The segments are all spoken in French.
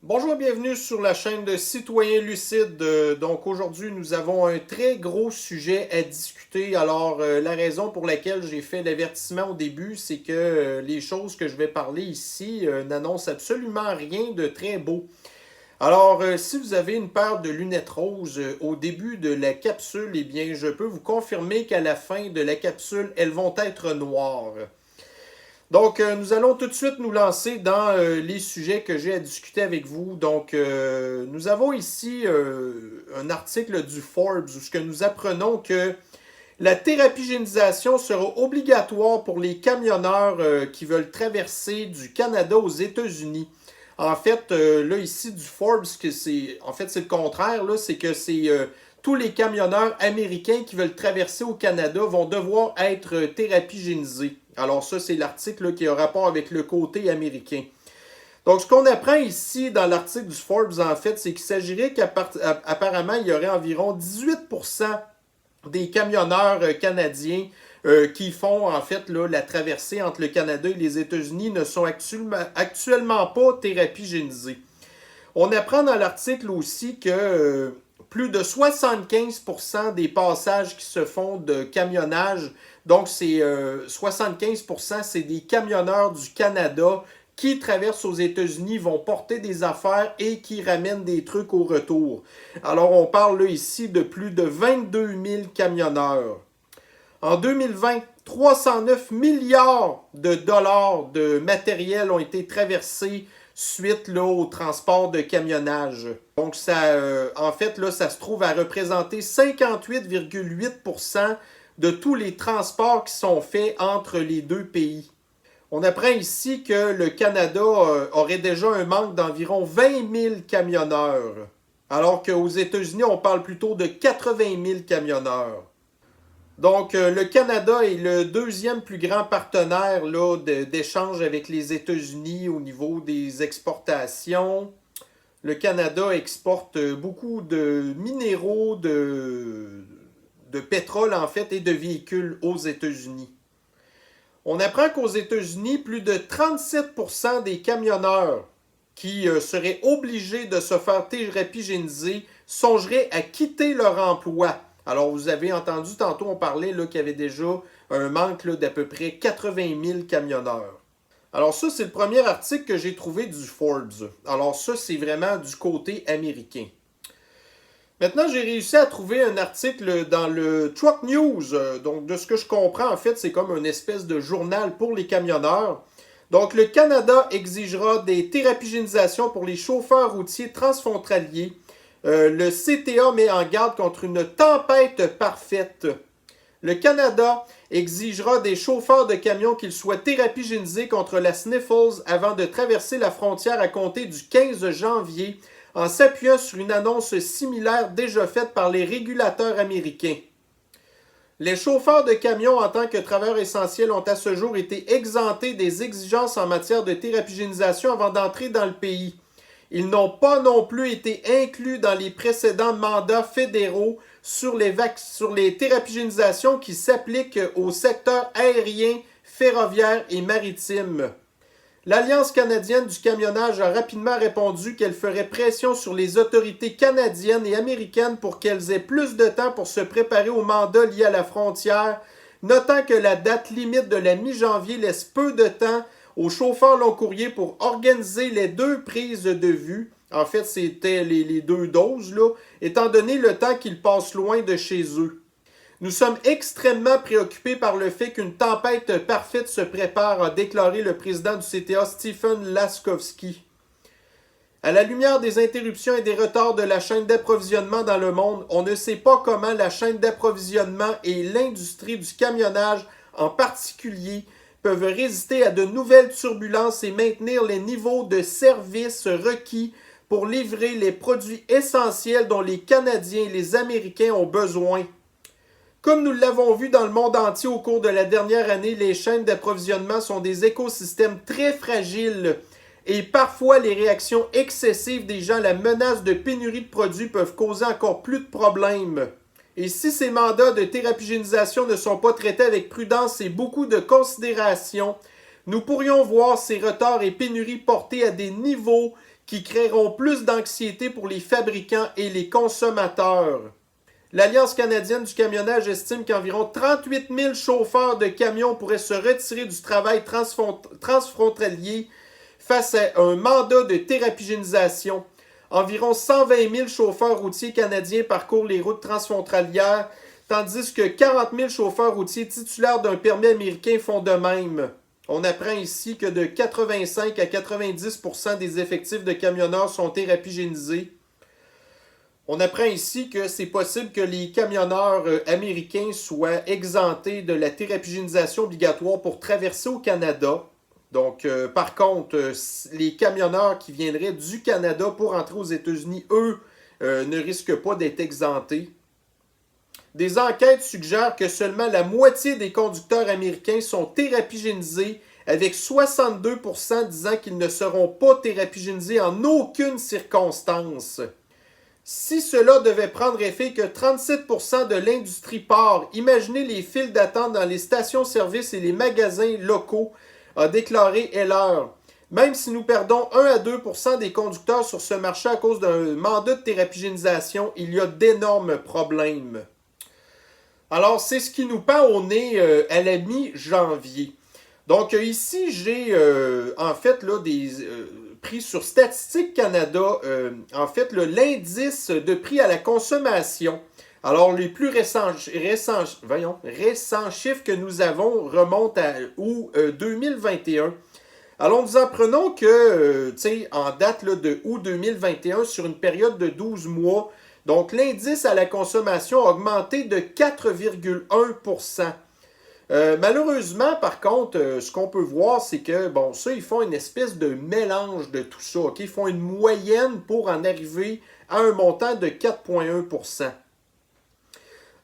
Bonjour et bienvenue sur la chaîne de Citoyens Lucides. Donc aujourd'hui, nous avons un très gros sujet à discuter. Alors, la raison pour laquelle j'ai fait l'avertissement au début, c'est que les choses que je vais parler ici n'annoncent absolument rien de très beau. Alors, si vous avez une paire de lunettes roses au début de la capsule, eh bien, je peux vous confirmer qu'à la fin de la capsule, elles vont être noires. Donc, nous allons tout de suite nous lancer dans les sujets que j'ai à discuter avec vous. Donc, nous avons ici un article du Forbes où ce que nous apprenons que la thérapie-génisation sera obligatoire pour les camionneurs qui veulent traverser du Canada aux États-Unis. En fait, là, ici, du Forbes, c'est le contraire, là, c'est que c'est tous les camionneurs américains qui veulent traverser au Canada vont devoir être thérapie-génisés. Alors ça, c'est l'article là, qui a rapport avec le côté américain. Donc, ce qu'on apprend ici dans l'article du Forbes, en fait, c'est qu'il s'agirait qu'apparemment, il y aurait environ 18% des camionneurs canadiens qui font en fait là, la traversée entre le Canada et les États-Unis ne sont actuellement pas thérapie-génisés. On apprend dans l'article aussi que plus de 75% des passages qui se font de camionnage, donc c'est 75%, c'est des camionneurs du Canada qui traversent aux États-Unis, vont porter des affaires et qui ramènent des trucs au retour. Alors on parle là ici de plus de 22 000 camionneurs. En 2020, 309 milliards de dollars de matériel ont été traversés suite là, au transport de camionnage. Donc, en fait, là, ça se trouve à représenter 58,8% de tous les transports qui sont faits entre les deux pays. On apprend ici que le Canada aurait déjà un manque d'environ 20 000 camionneurs, alors qu'aux États-Unis, on parle plutôt de 80 000 camionneurs. Donc, le Canada est le deuxième plus grand partenaire d'échange avec les États-Unis au niveau des exportations. Le Canada exporte beaucoup de minéraux, de pétrole en fait et de véhicules aux États-Unis. On apprend qu'aux États-Unis, plus de 37% des camionneurs qui seraient obligés de se faire thérapie-géniser songeraient à quitter leur emploi. Alors, vous avez entendu, tantôt on parlait qu'il y avait déjà un manque d'à peu près 80 000 camionneurs. Alors ça, c'est le premier article que j'ai trouvé du Forbes. Alors ça, c'est vraiment du côté américain. Maintenant, j'ai réussi à trouver un article dans le Truck News. Donc, de ce que je comprends, en fait, c'est comme une espèce de journal pour les camionneurs. Donc, le Canada exigera des thérapie-génisations pour les chauffeurs routiers transfrontaliers. Le CTA met en garde contre une tempête parfaite. Le Canada exigera des chauffeurs de camions qu'ils soient thérapie-génisés contre la sniffles avant de traverser la frontière à compter du 15 janvier en s'appuyant sur une annonce similaire déjà faite par les régulateurs américains. Les chauffeurs de camions en tant que travailleurs essentiels ont à ce jour été exemptés des exigences en matière de thérapie-génisation avant d'entrer dans le pays. Ils n'ont pas non plus été inclus dans les précédents mandats fédéraux sur les thérapie-génisations qui s'appliquent au secteur aérien, ferroviaire et maritime. L'Alliance canadienne du camionnage a rapidement répondu qu'elle ferait pression sur les autorités canadiennes et américaines pour qu'elles aient plus de temps pour se préparer au mandat lié à la frontière, notant que la date limite de la mi-janvier laisse peu de temps aux chauffeurs long courrier pour organiser les deux prises de vue. En fait, c'était les deux doses, là, étant donné le temps qu'ils passent loin de chez eux. Nous sommes extrêmement préoccupés par le fait qu'une tempête parfaite se prépare, a déclaré le président du CTA, Stephen Laskovski. À la lumière des interruptions et des retards de la chaîne d'approvisionnement dans le monde, on ne sait pas comment la chaîne d'approvisionnement et l'industrie du camionnage en particulier peuvent résister à de nouvelles turbulences et maintenir les niveaux de service requis pour livrer les produits essentiels dont les Canadiens et les Américains ont besoin. Comme nous l'avons vu dans le monde entier au cours de la dernière année, les chaînes d'approvisionnement sont des écosystèmes très fragiles et parfois les réactions excessives des gens à la menace de pénurie de produits peuvent causer encore plus de problèmes. Et si ces mandats de thérapie-génisation ne sont pas traités avec prudence et beaucoup de considération, nous pourrions voir ces retards et pénuries portés à des niveaux qui créeront plus d'anxiété pour les fabricants et les consommateurs. L'Alliance canadienne du camionnage estime qu'environ 38 000 chauffeurs de camions pourraient se retirer du travail transfrontalier face à un mandat de thérapigénisation. Environ 120 000 chauffeurs routiers canadiens parcourent les routes transfrontalières, tandis que 40 000 chauffeurs routiers titulaires d'un permis américain font de même. On apprend ici que de 85 à 90% des effectifs de camionneurs sont thérapigénisés. On apprend ici que c'est possible que les camionneurs américains soient exemptés de la thérapigénisation obligatoire pour traverser au Canada. Donc, par contre, les camionneurs qui viendraient du Canada pour entrer aux États-Unis, eux, ne risquent pas d'être exemptés. Des enquêtes suggèrent que seulement la moitié des conducteurs américains sont thérapigénisés, avec 62% disant qu'ils ne seront pas thérapigénisés en aucune circonstance. Si cela devait prendre effet que 37% de l'industrie part, imaginez les files d'attente dans les stations-service et les magasins locaux, a déclaré Heller. Même si nous perdons 1 à 2% des conducteurs sur ce marché à cause d'un mandat de thérapigénisation, il y a d'énormes problèmes. Alors, c'est ce qui nous pend au nez à la mi-janvier. Donc, ici, j'ai en fait là, pris sur Statistique Canada, en fait, l'indice de prix à la consommation. Alors, les plus récents chiffres que nous avons remontent à août 2021. Alors, nous apprenons que, en date là, de août 2021, sur une période de 12 mois, donc l'indice à la consommation a augmenté de 4,1%. Malheureusement, par contre, ce qu'on peut voir, c'est que, bon, ça, ils font une espèce de mélange de tout ça. Okay? Ils font une moyenne pour en arriver à un montant de 4,1%.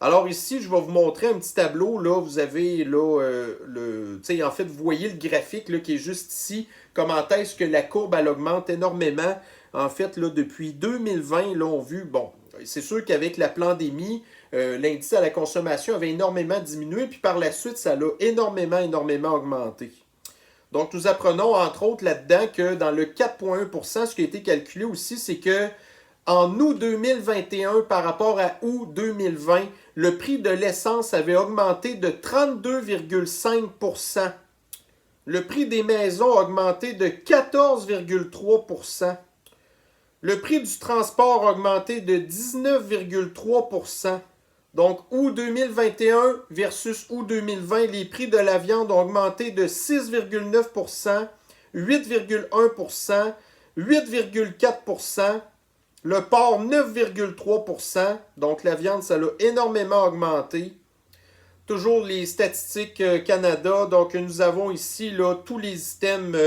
Alors ici, je vais vous montrer un petit tableau. Là, vous avez, là, en fait, vous voyez le graphique là, qui est juste ici. Comment est-ce que la courbe, elle augmente énormément. En fait, là, depuis 2020, là, on a vu, bon, c'est sûr qu'avec la pandémie, l'indice à la consommation avait énormément diminué, puis par la suite, ça l'a énormément augmenté. Donc, nous apprenons, entre autres, là-dedans, que dans le 4,1%, ce qui a été calculé aussi, c'est que en août 2021, par rapport à août 2020, le prix de l'essence avait augmenté de 32,5%. Le prix des maisons a augmenté de 14,3%. Le prix du transport a augmenté de 19,3%. Donc, août 2021 versus août 2020, les prix de la viande ont augmenté de 6,9%, 8,1%, 8,4%. Le porc, 9,3%. Donc, la viande, ça l'a énormément augmenté. Toujours les statistiques Canada. Donc, nous avons ici là, tous les items.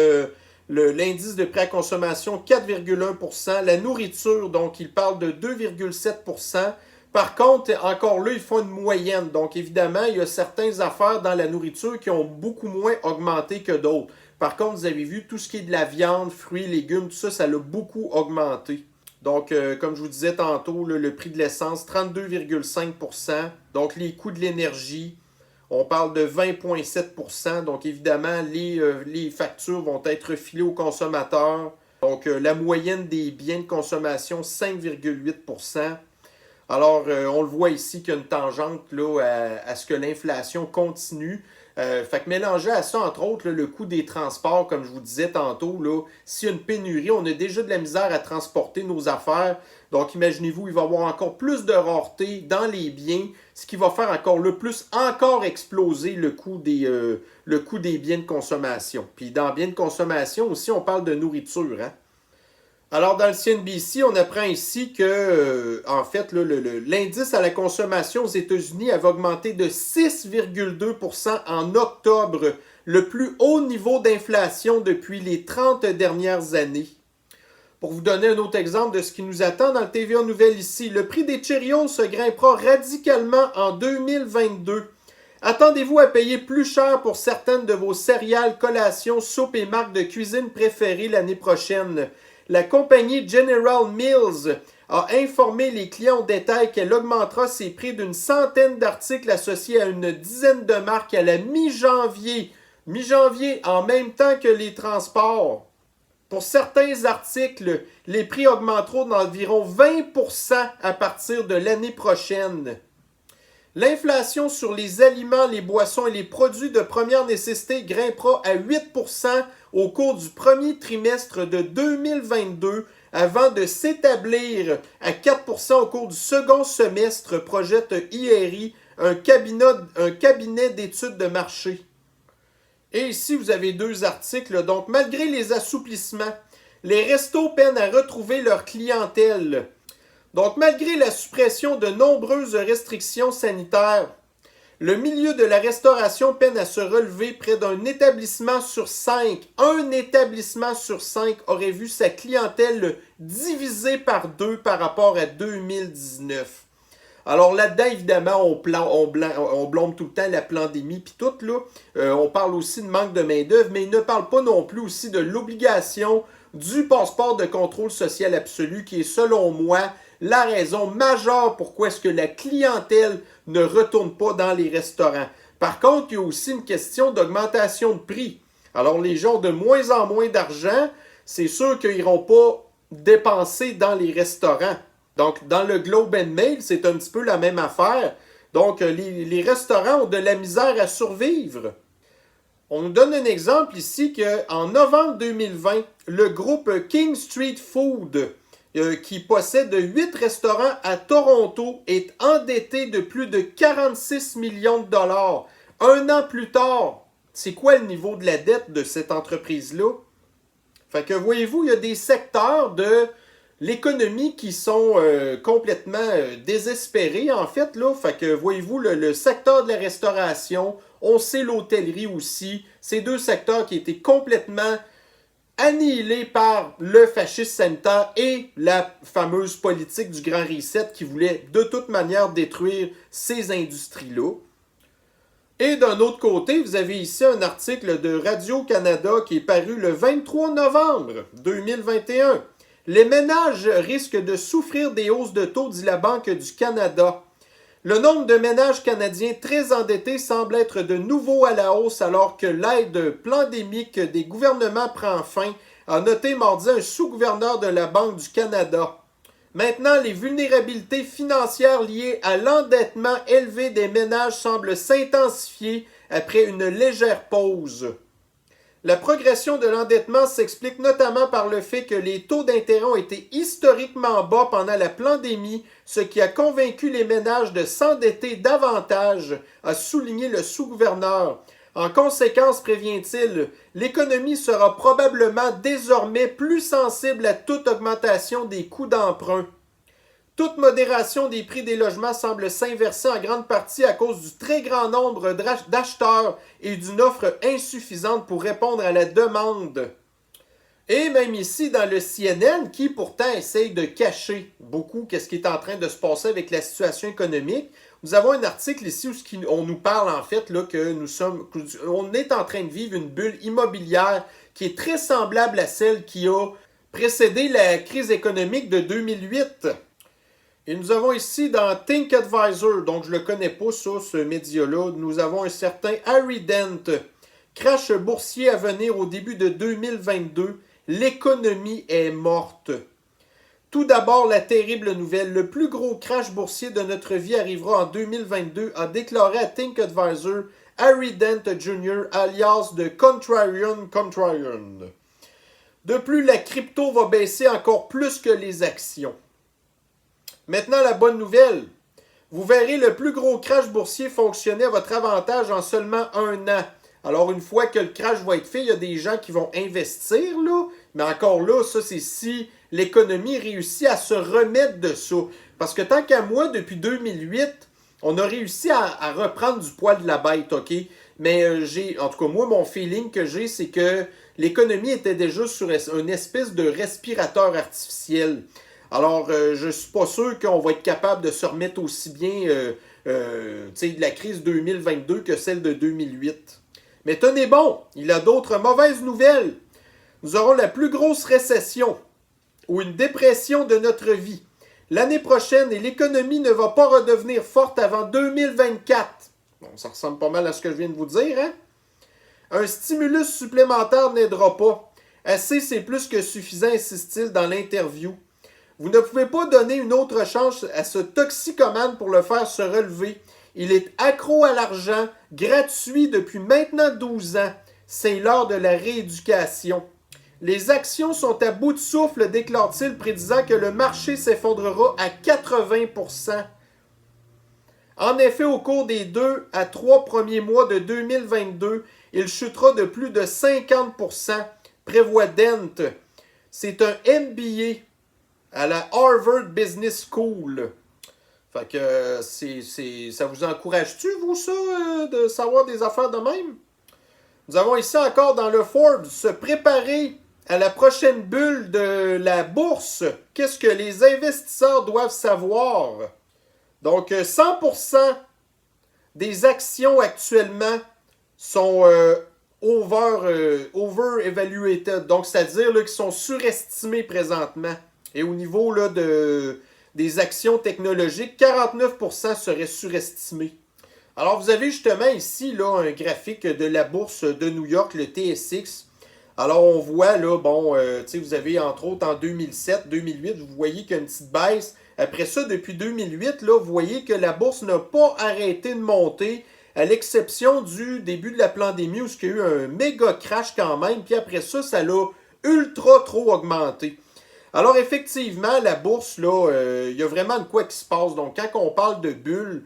L'indice de prix à consommation, 4,1%. La nourriture, donc, il parle de 2,7%. Par contre, encore là, ils font une moyenne. Donc, évidemment, il y a certaines affaires dans la nourriture qui ont beaucoup moins augmenté que d'autres. Par contre, vous avez vu, tout ce qui est de la viande, fruits, légumes, tout ça, ça l'a beaucoup augmenté. Donc, comme je vous disais tantôt, le prix de l'essence, 32,5%. Donc, les coûts de l'énergie, on parle de 20,7%. Donc, évidemment, les factures vont être filées aux consommateurs. Donc, la moyenne des biens de consommation, 5,8%. Alors, on le voit ici qu'il y a une tangente là, à ce que l'inflation continue. Fait que mélangé à ça, entre autres, là, le coût des transports, comme je vous disais tantôt, là, s'il y a une pénurie, on a déjà de la misère à transporter nos affaires. Donc, imaginez-vous, il va y avoir encore plus de rareté dans les biens, ce qui va faire encore exploser le coût des biens de consommation. Puis, dans biens de consommation aussi, on parle de nourriture, hein? Alors, dans le CNBC, on apprend ici que, en fait, l'indice à la consommation aux États-Unis avait augmenté de 6,2% en octobre, le plus haut niveau d'inflation depuis les 30 dernières années. Pour vous donner un autre exemple de ce qui nous attend dans le TVA Nouvelle ici, le prix des Cheerios se grimpera radicalement en 2022. Attendez-vous à payer plus cher pour certaines de vos céréales, collations, soupes et marques de cuisine préférées l'année prochaine. La compagnie General Mills a informé les clients au détail qu'elle augmentera ses prix d'une centaine d'articles associés à une dizaine de marques à la mi-janvier. Mi-janvier, en même temps que les transports. Pour certains articles, les prix augmenteront d'environ 20% à partir de l'année prochaine. L'inflation sur les aliments, les boissons et les produits de première nécessité grimpera à 8% au cours du premier trimestre de 2022 avant de s'établir à 4% au cours du second semestre, projette IRI, un cabinet d'études de marché. Et ici, vous avez deux articles. Donc, malgré les assouplissements, les restos peinent à retrouver leur clientèle. Donc, malgré la suppression de nombreuses restrictions sanitaires, le milieu de la restauration peine à se relever. Près d'un établissement sur 5. Un établissement sur 5 aurait vu sa clientèle divisée par 2 par rapport à 2019. Alors là-dedans, évidemment, on blâme tout le temps la pandémie puis tout, là. On parle aussi de manque de main-d'œuvre, mais il ne parle pas non plus aussi de l'obligation du passeport de contrôle social absolu, qui est, selon moi, la raison majeure pourquoi est-ce que la clientèle ne retourne pas dans les restaurants. Par contre, il y a aussi une question d'augmentation de prix. Alors, les gens ont de moins en moins d'argent, c'est sûr qu'ils n'iront pas dépenser dans les restaurants. Donc, dans le Globe and Mail, c'est un petit peu la même affaire. Donc, les restaurants ont de la misère à survivre. On nous donne un exemple ici qu'en novembre 2020, le groupe King Street Food, qui possède 8 restaurants à Toronto, est endetté de plus de 46 millions de dollars. Un an plus tard, c'est quoi le niveau de la dette de cette entreprise-là? Fait que voyez-vous, il y a des secteurs de l'économie qui sont complètement désespérés, en fait, là. Fait que voyez-vous, le secteur de la restauration, on sait l'hôtellerie aussi, ces deux secteurs qui étaient complètement annihilés par le fascisme sanitaire et la fameuse politique du Grand Reset qui voulait de toute manière détruire ces industries-là. Et d'un autre côté, vous avez ici un article de Radio-Canada qui est paru le 23 novembre 2021. Les ménages risquent de souffrir des hausses de taux, dit la Banque du Canada. Le nombre de ménages canadiens très endettés semble être de nouveau à la hausse alors que l'aide pandémique des gouvernements prend fin, a noté mardi un sous-gouverneur de la Banque du Canada. Maintenant, les vulnérabilités financières liées à l'endettement élevé des ménages semblent s'intensifier après une légère pause. La progression de l'endettement s'explique notamment par le fait que les taux d'intérêt ont été historiquement bas pendant la pandémie, ce qui a convaincu les ménages de s'endetter davantage, a souligné le sous-gouverneur. En conséquence, prévient-il, l'économie sera probablement désormais plus sensible à toute augmentation des coûts d'emprunt. Toute modération des prix des logements semble s'inverser en grande partie à cause du très grand nombre d'acheteurs et d'une offre insuffisante pour répondre à la demande. Et même ici, dans le CNN, qui pourtant essaye de cacher beaucoup ce qui est en train de se passer avec la situation économique, nous avons un article ici où on nous parle en fait là, on est en train de vivre une bulle immobilière qui est très semblable à celle qui a précédé la crise économique de 2008. Et nous avons ici dans Think Advisor, donc je ne le connais pas ça, ce média-là, nous avons un certain Harry Dent. Crash boursier à venir au début de 2022. L'économie est morte. Tout d'abord, la terrible nouvelle. Le plus gros crash boursier de notre vie arrivera en 2022, a déclaré à Think Advisor Harry Dent Jr., alias de Contrarian. De plus, la crypto va baisser encore plus que les actions. Maintenant, la bonne nouvelle. Vous verrez le plus gros crash boursier fonctionner à votre avantage en seulement un an. Alors, une fois que le crash va être fait, il y a des gens qui vont investir, là. Mais encore là, ça, c'est si l'économie réussit à se remettre de ça. Parce que tant qu'à moi, depuis 2008, on a réussi à reprendre du poil de la bête, OK? Mais en tout cas, moi, mon feeling que j'ai, c'est que l'économie était déjà sur une espèce de respirateur artificiel. Alors, je ne suis pas sûr qu'on va être capable de se remettre aussi bien de la crise 2022 que celle de 2008. Mais tenez bon, il y a d'autres mauvaises nouvelles. Nous aurons la plus grosse récession ou une dépression de notre vie l'année prochaine et l'économie ne va pas redevenir forte avant 2024. Bon, ça ressemble pas mal à ce que je viens de vous dire, hein? Un stimulus supplémentaire n'aidera pas. Assez, c'est plus que suffisant, insiste-t-il dans l'interview. Vous ne pouvez pas donner une autre chance à ce toxicomane pour le faire se relever. Il est accro à l'argent, gratuit depuis maintenant 12 ans. C'est l'heure de la rééducation. Les actions sont à bout de souffle, déclare-t-il, prédisant que le marché s'effondrera à 80%. En effet, au cours des 2 à 3 premiers mois de 2022, il chutera de plus de 50%, prévoit Dent. C'est un MBA à la Harvard Business School. Fait que ça vous encourage-tu, vous, ça, de savoir des affaires de même? Nous avons ici encore dans le Forbes se préparer à la prochaine bulle de la bourse. Qu'est-ce que les investisseurs doivent savoir? Donc, 100% des actions actuellement sont over-evaluated. Donc, c'est-à-dire qu'ils sont surestimés présentement. Et au niveau là, des actions technologiques, 49% seraient surestimés. Alors, vous avez justement ici là, un graphique de la bourse de New York, le TSX. Alors, on voit, là, bon, vous avez entre autres en 2007, 2008, vous voyez qu'il y a une petite baisse. Après ça, depuis 2008, là, vous voyez que la bourse n'a pas arrêté de monter, à l'exception du début de la pandémie où il y a eu un méga crash quand même. Puis après ça, ça l'a ultra trop augmenté. Alors, effectivement, la bourse, là, il y a vraiment de quoi qui se passe. Donc, quand on parle de bulle,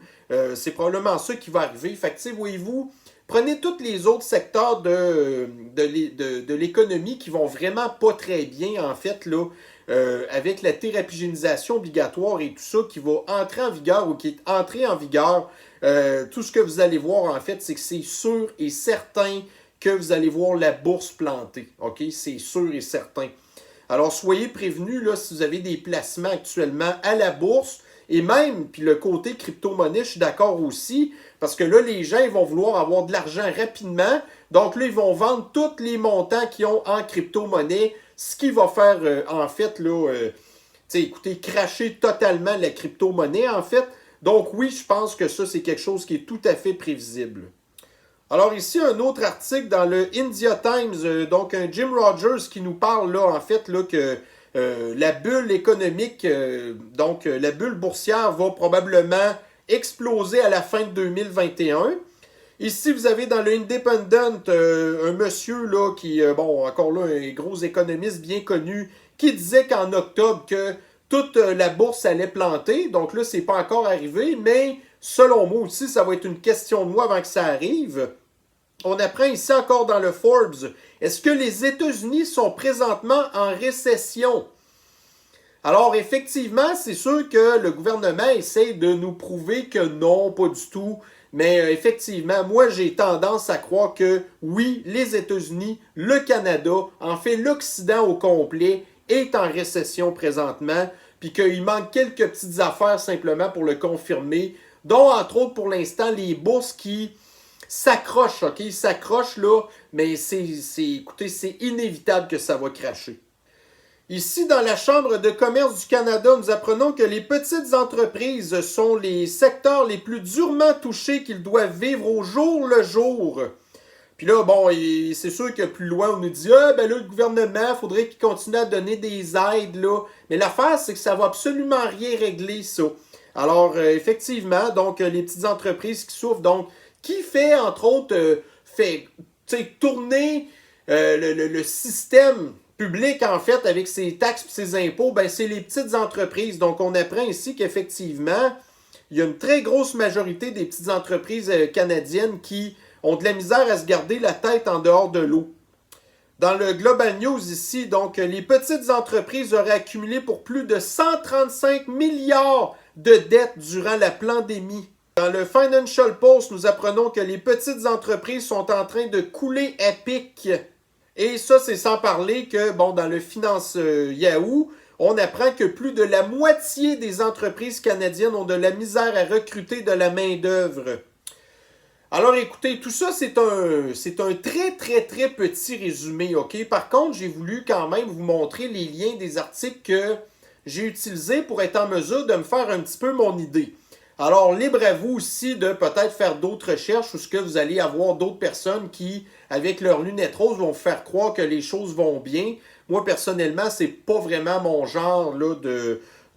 c'est probablement ça qui va arriver. Fait que, voyez-vous, prenez tous les autres secteurs de l'économie qui vont vraiment pas très bien, en fait, là, avec la thérapie-génisation obligatoire et tout ça qui va entrer en vigueur ou qui est entré en vigueur. Tout ce que vous allez voir, en fait, c'est que c'est sûr et certain que vous allez voir la bourse planter. OK? C'est sûr et certain. Alors, soyez prévenus là, si vous avez des placements actuellement à la bourse et même, puis le côté crypto-monnaie, je suis d'accord aussi, parce que là, les gens ils vont vouloir avoir de l'argent rapidement. Donc là, ils vont vendre tous les montants qu'ils ont en crypto-monnaie, ce qui va faire, en fait, là, écoutez, cracher totalement la crypto-monnaie, en fait. Donc oui, je pense que ça, c'est quelque chose qui est tout à fait prévisible. Alors ici, un autre article dans le India Times, donc un Jim Rogers qui nous parle là, en fait, là, que la bulle économique, la bulle boursière va probablement exploser à la fin de 2021. Ici, vous avez dans le Independent un monsieur là, qui, encore là, un gros économiste bien connu, qui disait qu'en octobre, que toute la bourse allait planter. Donc là, c'est pas encore arrivé, mais selon moi aussi, ça va être une question de mois avant que ça arrive. On apprend ici encore dans le Forbes, est-ce que les États-Unis sont présentement en récession? Alors effectivement, c'est sûr que le gouvernement essaie de nous prouver que non, pas du tout. Mais effectivement, moi j'ai tendance à croire que oui, les États-Unis, le Canada, en fait l'Occident au complet, est en récession présentement, puis qu'il manque quelques petites affaires simplement pour le confirmer, dont entre autres pour l'instant les bourses qui s'accrochent, ok? Ils s'accrochent là, mais écoutez, c'est inévitable que ça va cracher. Ici, dans la Chambre de commerce du Canada, nous apprenons que les petites entreprises sont les secteurs les plus durement touchés qu'ils doivent vivre au jour le jour. Puis là, bon, c'est sûr que plus loin, on nous dit « Ah, ben là, le gouvernement, il faudrait qu'il continue à donner des aides, là. » Mais l'affaire, c'est que ça va absolument rien régler, ça. Alors, effectivement, donc, les petites entreprises qui souffrent, donc, qui fait, entre autres, tourner le système public, en fait, avec ses taxes et ses impôts, ben, c'est les petites entreprises. Donc, on apprend ici qu'effectivement, il y a une très grosse majorité des petites entreprises canadiennes qui ont de la misère à se garder la tête en dehors de l'eau. Dans le Global News ici, donc, les petites entreprises auraient accumulé pour plus de 135 milliards de dettes durant la pandémie. Dans le Financial Post, nous apprenons que les petites entreprises sont en train de couler à pic. Et ça, c'est sans parler que, bon, dans le Finance Yahoo, on apprend que plus de la moitié des entreprises canadiennes ont de la misère à recruter de la main-d'œuvre. Alors, écoutez, tout ça, c'est un très, très, très petit résumé, OK? Par contre, j'ai voulu quand même vous montrer les liens des articles que j'ai utilisés pour être en mesure de me faire un petit peu mon idée. Alors, libre à vous aussi de peut-être faire d'autres recherches ou ce que vous allez avoir d'autres personnes qui, avec leurs lunettes roses, vont vous faire croire que les choses vont bien. Moi, personnellement, c'est pas vraiment mon genre là,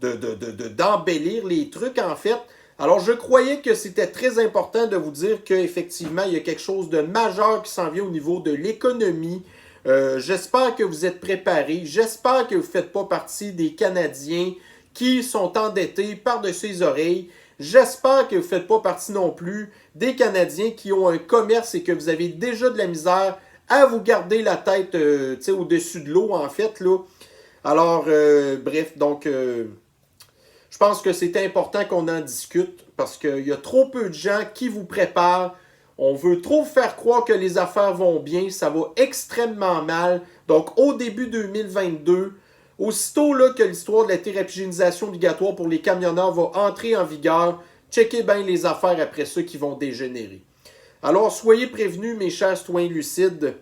d'embellir les trucs, en fait. Alors, je croyais que c'était très important de vous dire qu'effectivement, il y a quelque chose de majeur qui s'en vient au niveau de l'économie. J'espère que vous êtes préparés. J'espère que vous ne faites pas partie des Canadiens qui sont endettés par-dessus les oreilles. J'espère que vous ne faites pas partie non plus des Canadiens qui ont un commerce et que vous avez déjà de la misère à vous garder la tête au-dessus de l'eau, en fait. Là. Alors, bref, donc, je pense que c'est important qu'on en discute parce qu'il y a trop peu de gens qui vous préparent. On veut trop faire croire que les affaires vont bien. Ça va extrêmement mal. Donc, au début 2022, aussitôt là, que l'histoire de la thérapie génisation obligatoire pour les camionneurs va entrer en vigueur, checkez bien les affaires après ça qui vont dégénérer. Alors, soyez prévenus, mes chers citoyens lucides.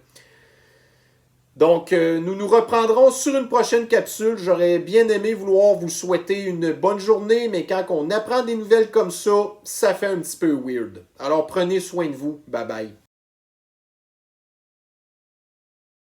Donc, nous nous reprendrons sur une prochaine capsule. J'aurais bien aimé vouloir vous souhaiter une bonne journée, mais quand on apprend des nouvelles comme ça, ça fait un petit peu weird. Alors, prenez soin de vous. Bye bye.